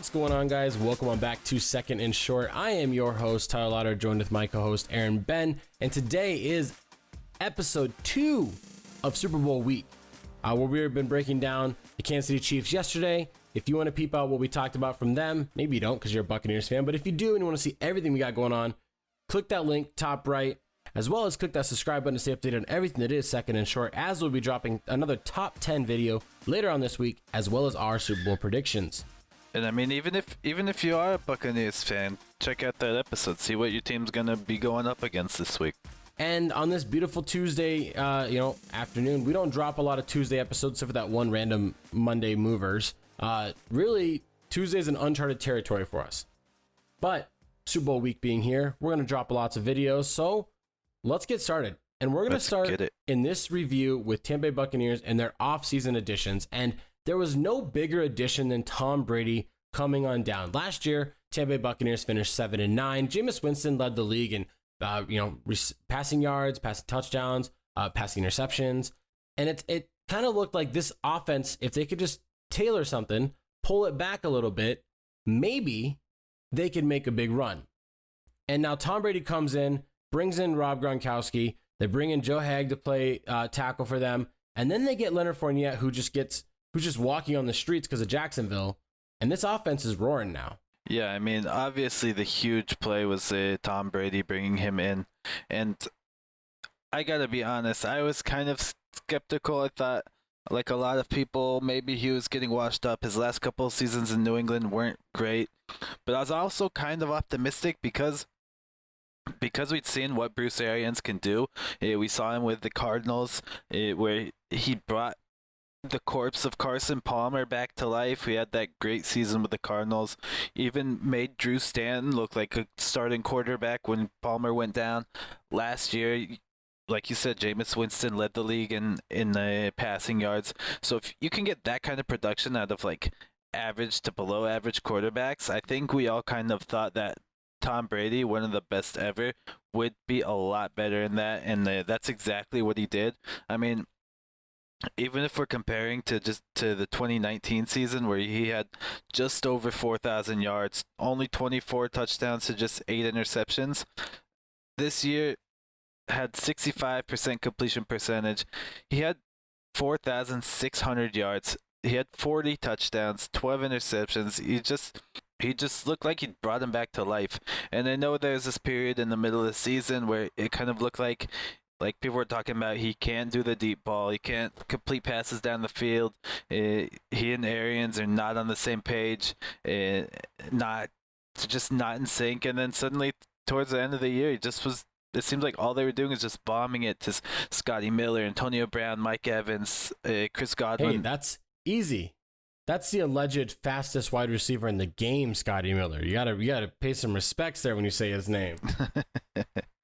What's going on, guys? Welcome on back to Second and Short. I am your host, Tyler Lauder, joined with my co-host, Aaron Ben, and today is episode 2 of Super Bowl week, where we've been breaking down the Kansas City Chiefs yesterday. If you want to peep out what we talked about from them, maybe you don't because you're a Buccaneers fan, but if you do and you want to see everything we got going on, click that link top right, as well as click that subscribe button to stay updated on everything that is Second and Short, as we'll be dropping another top 10 video later on this week, as well as our Super Bowl predictions. And I mean, even if you are a Buccaneers fan, check out that episode. See what your team's gonna be going up against this week. And on this beautiful Tuesday, afternoon, we don't drop a lot of Tuesday episodes except for that one random Monday movers. Really, Tuesday is an uncharted territory for us. But Super Bowl week being here, we're gonna drop lots of videos. So let's get started. And we're gonna start in this review with Tampa Bay Buccaneers and their off-season additions. And there was no bigger addition than Tom Brady coming on down. Last year, Tampa Bay Buccaneers finished 7-9. Jameis Winston led the league in, passing yards, passing touchdowns, passing interceptions. And it kind of looked like this offense, if they could just tailor something, pull it back a little bit, maybe they could make a big run. And now Tom Brady comes in, brings in Rob Gronkowski. They bring in Joe Haeg to play tackle for them. And then they get Leonard Fournette, who's just walking on the streets because of Jacksonville, and this offense is roaring now. Yeah, I mean, obviously the huge play was Tom Brady bringing him in, and I gotta be honest, I was kind of skeptical. I thought, like a lot of people, maybe he was getting washed up. His last couple of seasons in New England weren't great, but I was also kind of optimistic because we'd seen what Bruce Arians can do. We saw him with the Cardinals, where he brought the corpse of Carson Palmer back to life. We had that great season with the Cardinals. Even made Drew Stanton look like a starting quarterback when Palmer went down. Last year, like you said, Jameis Winston led the league in the passing yards. So if you can get that kind of production out of like average to below average quarterbacks, I think we all kind of thought that Tom Brady, one of the best ever, would be a lot better in that, and that's exactly what he did. I mean, even if we're comparing to the 2019 season where he had just over 4,000 yards, only 24 touchdowns to just 8 interceptions, this year had 65% completion percentage. He had 4,600 yards. He had 40 touchdowns, 12 interceptions. He just looked like he brought him back to life. And I know there's this period in the middle of the season where it kind of looked like people were talking about he can't do the deep ball. He can't complete passes down the field. He and Arians are not on the same page. Not in sync. And then suddenly towards the end of the year, it seems like all they were doing is just bombing it to Scotty Miller, Antonio Brown, Mike Evans, Chris Godwin. Hey, that's easy. That's the alleged fastest wide receiver in the game, Scotty Miller. You gotta pay some respects there when you say his name.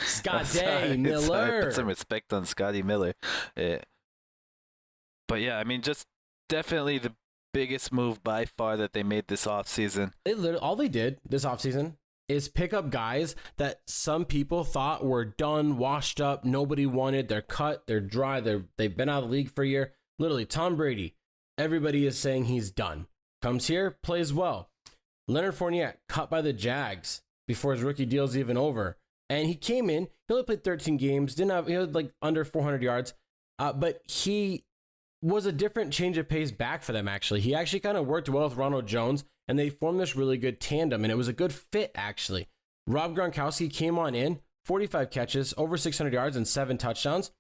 Scotty Miller. Put some respect on Scotty Miller. But yeah, I mean, just definitely the biggest move by far that they made this offseason. All they did this offseason is pick up guys that some people thought were done, washed up, nobody wanted. They're cut, they're dry, they've been out of the league for a year. Literally, Tom Brady. Everybody is saying he's done. Comes here, plays well. Leonard Fournette, cut by the Jags before his rookie deal's even over. And he came in, he only played 13 games, he had like under 400 yards, but he was a different change of pace back for them, actually. He actually kind of worked well with Ronald Jones, and they formed this really good tandem, and it was a good fit, actually. Rob Gronkowski came on in, 45 catches, over 600 yards, and 7 touchdowns.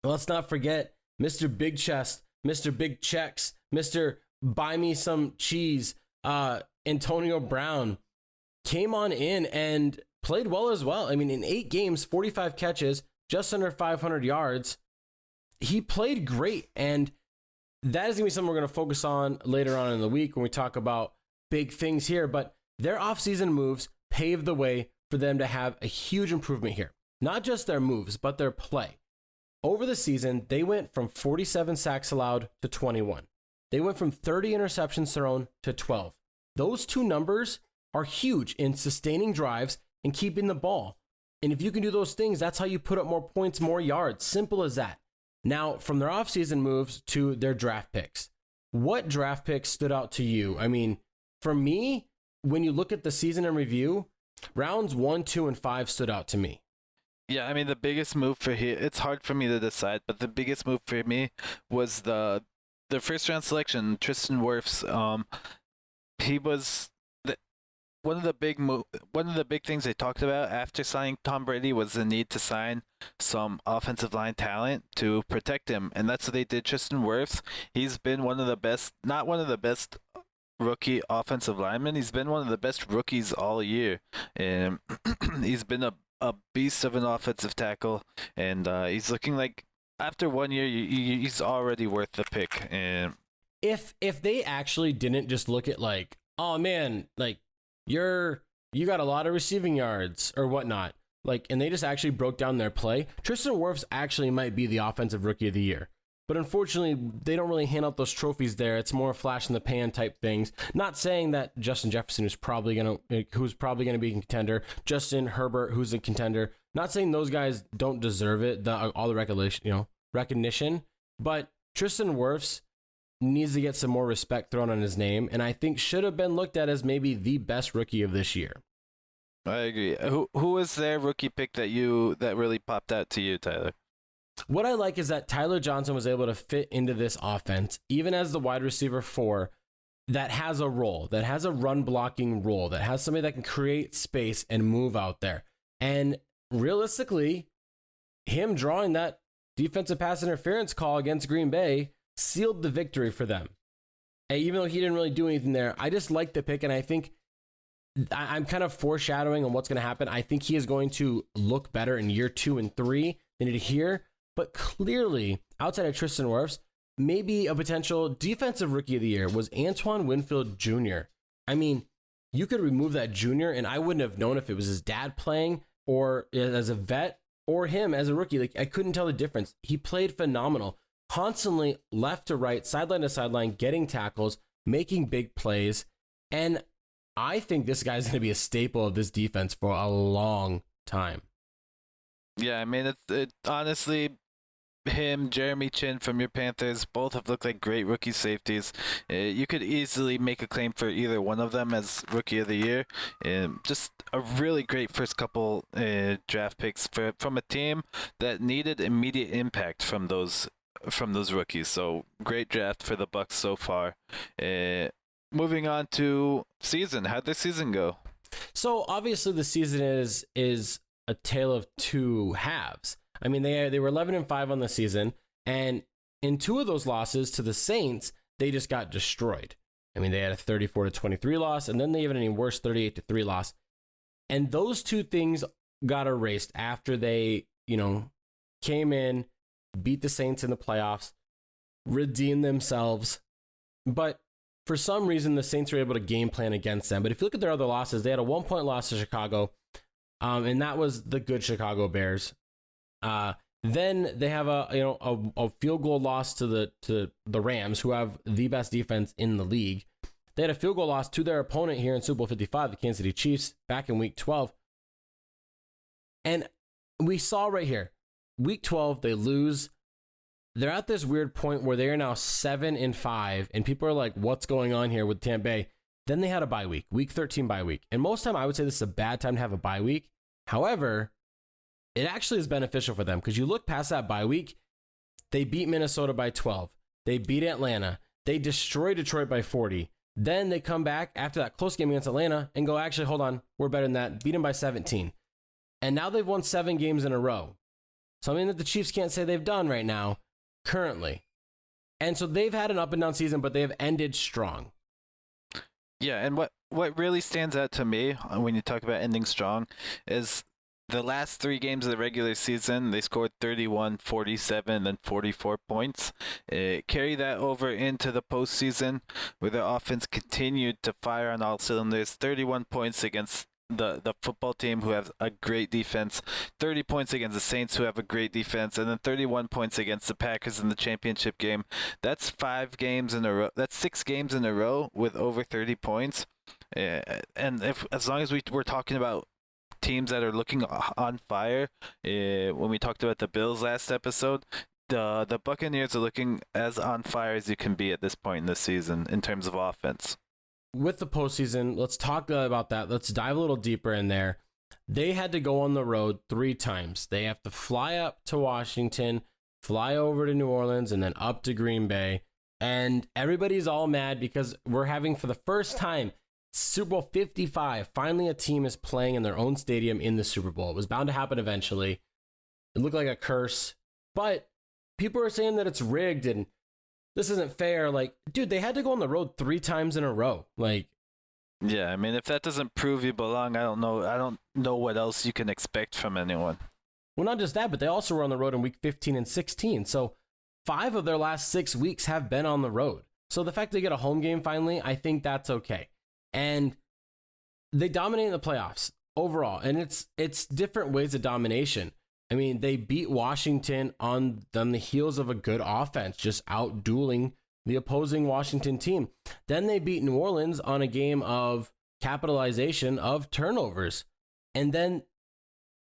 Let's not forget Mr. Big Chest, Mr. Big Checks, Mr. Buy Me Some Cheese, Antonio Brown came on in and played well as well. I mean, in 8 games, 45 catches, just under 500 yards. He played great, and that is going to be something we're going to focus on later on in the week when we talk about big things here. But their offseason moves paved the way for them to have a huge improvement here. Not just their moves, but their play. Over the season, they went from 47 sacks allowed to 21. They went from 30 interceptions thrown to 12. Those two numbers are huge in sustaining drives and keeping the ball. And if you can do those things, that's how you put up more points, more yards. Simple as that. Now, from their offseason moves to their draft picks, what draft picks stood out to you? I mean, for me, when you look at the season in review, rounds 1, 2, and 5 stood out to me. Yeah, I mean the biggest move for here. It's hard for me to decide, but the biggest move for me was the first round selection, Tristan Wirfs. He was one of the big things they talked about after signing Tom Brady was the need to sign some offensive line talent to protect him, and that's what they did. Tristan Wirfs, he's been one of the best, not one of the best rookie offensive linemen. He's been one of the best rookies all year, and he's been a beast of an offensive tackle, and he's looking like after 1 year, he's already worth the pick. And if they actually didn't just look at like, oh man, like you got a lot of receiving yards or whatnot, like, and they just actually broke down their play, Tristan Wirfs actually might be the offensive rookie of the year. But unfortunately, they don't really hand out those trophies there. It's more flash in the pan type things. Not saying that Justin Jefferson who's probably gonna be a contender, Justin Herbert, who's a contender. Not saying those guys don't deserve it, all the recognition. But Tristan Wirfs needs to get some more respect thrown on his name, and I think should have been looked at as maybe the best rookie of this year. I agree. Who was their rookie pick that really popped out to you, Tyler? What I like is that Tyler Johnson was able to fit into this offense, even as the wide receiver 4, that has a role, that has a run blocking role, that has somebody that can create space and move out there. And realistically, him drawing that defensive pass interference call against Green Bay sealed the victory for them. And even though he didn't really do anything there, I just like the pick, and I think I'm kind of foreshadowing on what's going to happen. I think he is going to look better in year 2 and 3 than he did here. But clearly, outside of Tristan Wirfs, maybe a potential defensive rookie of the year was Antoine Winfield Jr. I mean, you could remove that junior, and I wouldn't have known if it was his dad playing or as a vet or him as a rookie. Like, I couldn't tell the difference. He played phenomenal, constantly left to right, sideline to sideline, getting tackles, making big plays. And I think this guy's going to be a staple of this defense for a long time. Yeah, I mean, it honestly, him, Jeremy Chin from your Panthers, both have looked like great rookie safeties. You could easily make a claim for either one of them as rookie of the year. Just a really great first couple draft picks from a team that needed immediate impact from those rookies. So great draft for the Bucs so far. Moving on to season. How'd the season go? So obviously the season is a tale of two halves. I mean, they were 11-5 on the season, and in two of those losses to the Saints, they just got destroyed. I mean, they had a 34-23 loss, and then they even an even worse 38-3 loss. And those two things got erased after they, came in, beat the Saints in the playoffs, redeemed themselves. But for some reason, the Saints were able to game plan against them. But if you look at their other losses, they had a 1-point loss to Chicago, and that was the good Chicago Bears. Then they have a field goal loss to the Rams, who have the best defense in the league. They had a field goal loss to their opponent here in Super Bowl 55, the Kansas City Chiefs, back in Week 12. And we saw right here, Week 12, they lose. They're at this weird point where they are now 7-5, and people are like, what's going on here with Tampa Bay? Then they had a bye week, Week 13 bye week. And most time I would say this is a bad time to have a bye week. However, it actually is beneficial for them because you look past that bye week, they beat Minnesota by 12. They beat Atlanta. They destroy Detroit by 40. Then they come back after that close game against Atlanta and go, actually, hold on, we're better than that. Beat them by 17. And now they've won 7 games in a row. Something that the Chiefs can't say they've done right now, currently. And so they've had an up and down season, but they have ended strong. Yeah, and what really stands out to me when you talk about ending strong is the last 3 games of the regular season, they scored 31, 47, and 44 points. Carry that over into the postseason, where the offense continued to fire on all cylinders. 31 points against the football team, who have a great defense. 30 points against the Saints, who have a great defense. And then 31 points against the Packers in the championship game. That's 5 games in a row. That's 6 games in a row with over 30 points. And as long as we're talking about teams that are looking on fire, when we talked about the Bills last episode, the Buccaneers are looking as on fire as you can be at this point in the season in terms of offense. with the postseason, let's talk about that. Let's dive a little deeper in there. They had to go on the road 3 times. They have to fly up to Washington, fly over to New Orleans, and then up to Green Bay. And everybody's all mad because we're having, for the first time, Super Bowl 55. Finally, a team is playing in their own stadium in the Super Bowl. It was bound to happen eventually. It looked like a curse. But people are saying that it's rigged and this isn't fair. Like, dude, they had to go on the road 3 times in a row. Like, yeah, I mean, if that doesn't prove you belong, I don't know what else you can expect from anyone. well, not just that, but they also were on the road in week 15 and 16. So 5 of their last 6 weeks have been on the road. So the fact they get a home game finally, I think that's okay. And they dominate in the playoffs overall. And it's different ways of domination. I mean, they beat Washington on the heels of a good offense, just out-dueling the opposing Washington team. Then they beat New Orleans on a game of capitalization of turnovers. And then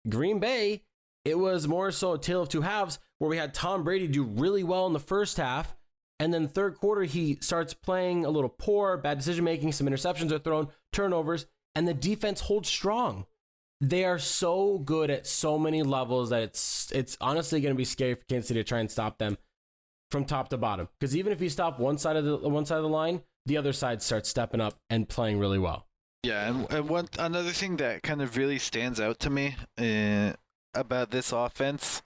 Green Bay, it was more so a tale of 2 halves where we had Tom Brady do really well in the first half. And then third quarter, he starts playing a little poor, bad decision-making, some interceptions are thrown, turnovers, and the defense holds strong. They are so good at so many levels that it's honestly going to be scary for Kansas City to try and stop them from top to bottom. Because even if you stop one side of the line, the other side starts stepping up and playing really well. Yeah, and another thing that kind of really stands out to me about this offense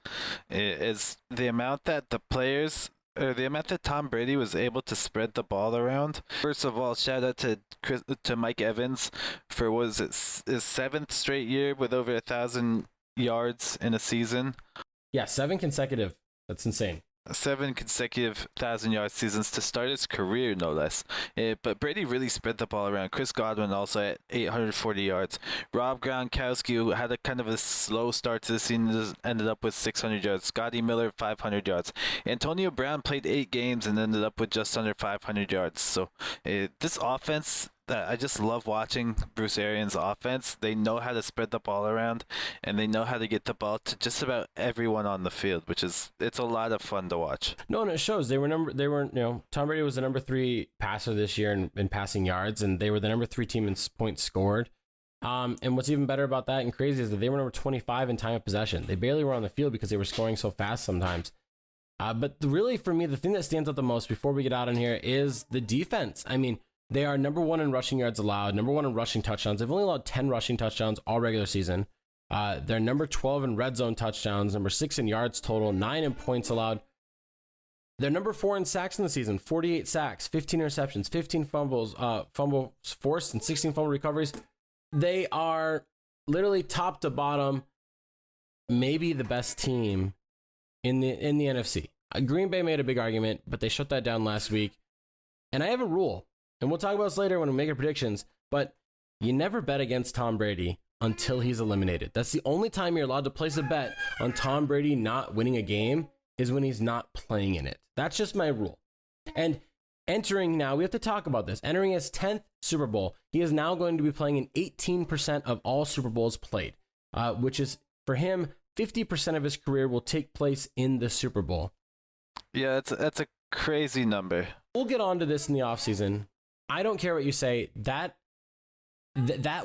is the amount that the amount that Tom Brady was able to spread the ball around. First of all, shout out to Mike Evans for his 7th straight year with over 1,000 yards in a season. Yeah, 7 consecutive. That's insane. 7 consecutive 1,000-yard seasons to start his career, no less. But Brady really spread the ball around. Chris Godwin also at 840 yards. Rob Gronkowski, who had a kind of a slow start to the season, just ended up with 600 yards. Scotty Miller, 500 yards. Antonio Brown played 8 games and ended up with just under 500 yards. So this offense, I just love watching Bruce Arians' offense. They know how to spread the ball around, and they know how to get the ball to just about everyone on the field, it's a lot of fun to watch. No, and it shows. Tom Brady was the number 3 passer this year in passing yards, and they were the number 3 team in points scored. And what's even better about that and crazy is that they were number 25 in time of possession. They barely were on the field because they were scoring so fast sometimes. But really, for me, the thing that stands out the most before we get out in here is the defense. I mean, they are number 1 in rushing yards allowed, number 1 in rushing touchdowns. They've only allowed 10 rushing touchdowns all regular season. They're number 12 in red zone touchdowns, number 6 in yards total, 9 in points allowed. They're number 4 in sacks in the season, 48 sacks, 15 interceptions, 15 fumbles forced, and 16 fumble recoveries. They are literally top to bottom, maybe the best team in the NFC. Green Bay made a big argument, but they shut that down last week. And I have a rule. And we'll talk about this later when we make our predictions, but you never bet against Tom Brady until he's eliminated. That's the only time you're allowed to place a bet on Tom Brady not winning a game is when he's not playing in it. That's just my rule. And entering now, we have to talk about this. Entering his 10th Super Bowl, he is now going to be playing in 18% of all Super Bowls played, which is, for him, 50% of his career will take place in the Super Bowl. Yeah, that's a crazy number. We'll get onto this in the offseason. I don't care what you say. That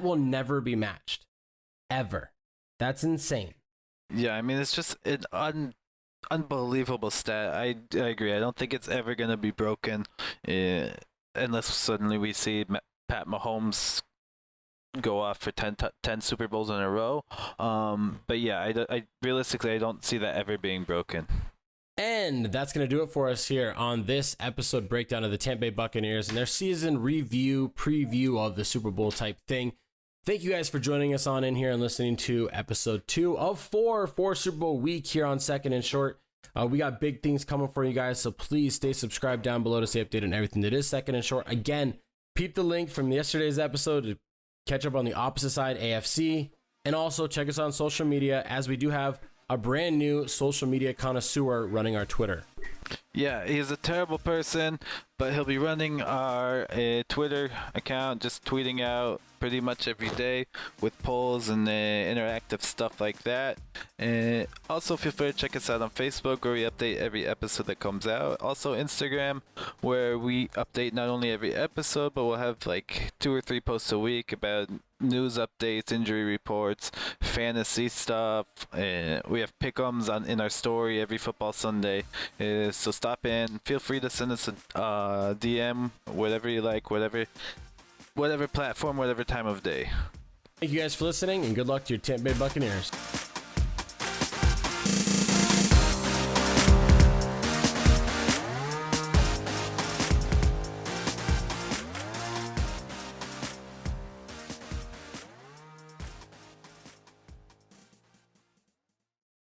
will never be matched. Ever. That's insane. Yeah, I mean, it's just an unbelievable stat. I agree. I don't think it's ever going to be broken unless suddenly we see Pat Mahomes go off for 10 Super Bowls in a row. But yeah, I realistically, I don't see that ever being broken. And that's going to do it for us here on this episode breakdown of the Tampa Bay Buccaneers and their season review, preview of the Super Bowl type thing. Thank you guys for joining us on in here and listening to episode 2 of 4 for Super Bowl week here on Second and Short. We got big things coming for you guys, so please stay subscribed down below to stay updated on everything that is Second and Short. Again, peep the link from yesterday's episode to catch up on the opposite side, AFC, and also check us on social media as we do have a brand new social media connoisseur running our Twitter. Yeah, he's a terrible person, but he'll be running our Twitter account, just tweeting out pretty much every day with polls and interactive stuff like that. And also feel free to check us out on Facebook, where we update every episode that comes out. Also Instagram, where we update not only every episode, but we'll have like 2 or 3 posts a week about news updates, injury reports, fantasy stuff. We have pick'ems in our story every football Sunday. So stop in. Feel free to send us a DM, whatever you like, whatever platform, whatever time of day. Thank you guys for listening, and good luck to your Tampa Bay Buccaneers.